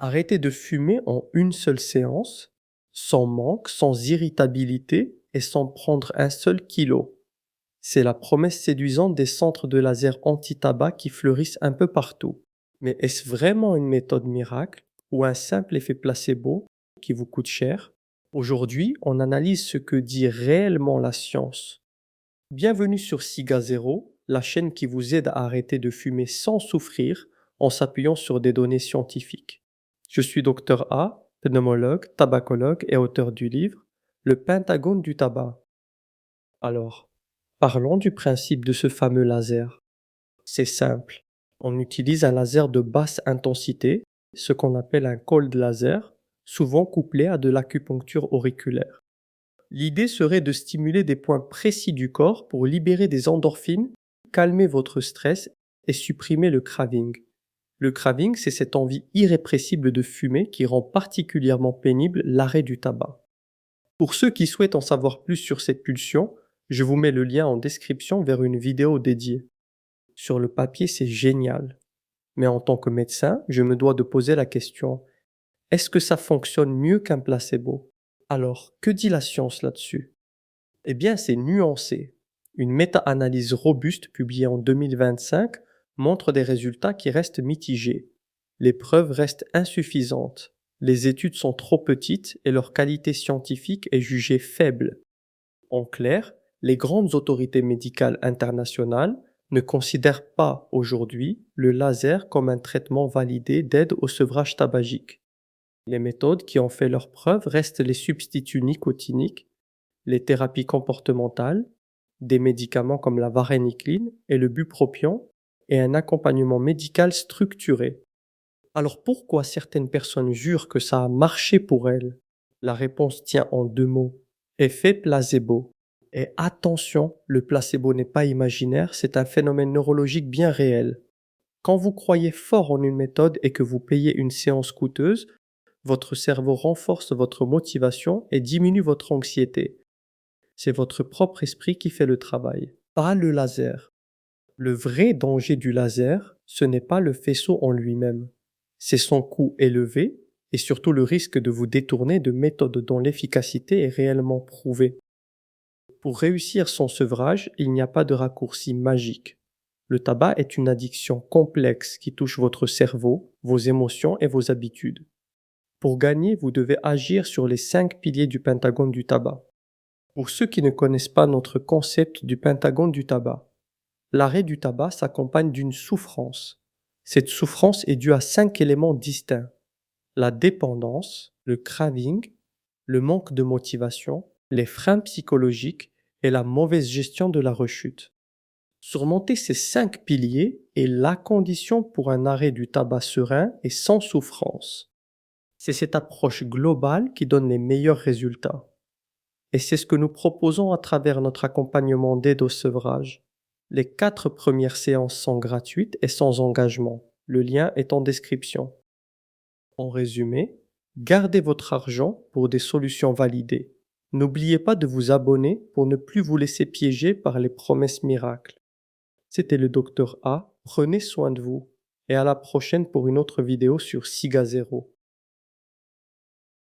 Arrêtez de fumer en une seule séance, sans manque, sans irritabilité et sans prendre un seul kilo. C'est la promesse séduisante des centres de laser anti-tabac qui fleurissent un peu partout. Mais est-ce vraiment une méthode miracle ou un simple effet placebo qui vous coûte cher? Aujourd'hui, on analyse ce que dit réellement la science. Bienvenue sur Siga Zero, la chaîne qui vous aide à arrêter de fumer sans souffrir en s'appuyant sur des données scientifiques. Je suis Dr A, pneumologue, tabacologue et auteur du livre Le Pentagone du tabac. Alors, parlons du principe de ce fameux laser. C'est simple. On utilise un laser de basse intensité, ce qu'on appelle un cold laser, souvent couplé à de l'acupuncture auriculaire. L'idée serait de stimuler des points précis du corps pour libérer des endorphines, calmer votre stress et supprimer le craving. Le craving, c'est cette envie irrépressible de fumer qui rend particulièrement pénible l'arrêt du tabac. Pour ceux qui souhaitent en savoir plus sur cette pulsion, je vous mets le lien en description vers une vidéo dédiée. Sur le papier, c'est génial. Mais en tant que médecin, je me dois de poser la question, est-ce que ça fonctionne mieux qu'un placebo? Alors, que dit la science là-dessus? Eh bien, c'est nuancé. Une méta-analyse robuste publiée en 2025 montre des résultats qui restent mitigés. Les preuves restent insuffisantes. Les études sont trop petites et leur qualité scientifique est jugée faible. En clair, les grandes autorités médicales internationales ne considèrent pas aujourd'hui le laser comme un traitement validé d'aide au sevrage tabagique. Les méthodes qui ont fait leurs preuves restent les substituts nicotiniques, les thérapies comportementales, des médicaments comme la varénicline et le bupropion, et un accompagnement médical structuré. Alors pourquoi certaines personnes jurent que ça a marché pour elles? La réponse tient en deux mots. Effet placebo. Et attention, le placebo n'est pas imaginaire, c'est un phénomène neurologique bien réel. Quand vous croyez fort en une méthode et que vous payez une séance coûteuse, votre cerveau renforce votre motivation et diminue votre anxiété. C'est votre propre esprit qui fait le travail, pas le laser. Le vrai danger du laser, ce n'est pas le faisceau en lui-même. C'est son coût élevé et surtout le risque de vous détourner de méthodes dont l'efficacité est réellement prouvée. Pour réussir son sevrage, il n'y a pas de raccourci magique. Le tabac est une addiction complexe qui touche votre cerveau, vos émotions et vos habitudes. Pour gagner, vous devez agir sur les 5 piliers du pentagone du tabac. Pour ceux qui ne connaissent pas notre concept du pentagone du tabac, l'arrêt du tabac s'accompagne d'une souffrance. Cette souffrance est due à 5 éléments distincts. La dépendance, le craving, le manque de motivation, les freins psychologiques et la mauvaise gestion de la rechute. Surmonter ces 5 piliers est la condition pour un arrêt du tabac serein et sans souffrance. C'est cette approche globale qui donne les meilleurs résultats. Et c'est ce que nous proposons à travers notre accompagnement d'aide au sevrage. Les 4 premières séances sont gratuites et sans engagement. Le lien est en description. En résumé, gardez votre argent pour des solutions validées. N'oubliez pas de vous abonner pour ne plus vous laisser piéger par les promesses miracles. C'était le Dr A, prenez soin de vous et à la prochaine pour une autre vidéo sur Siga Zero.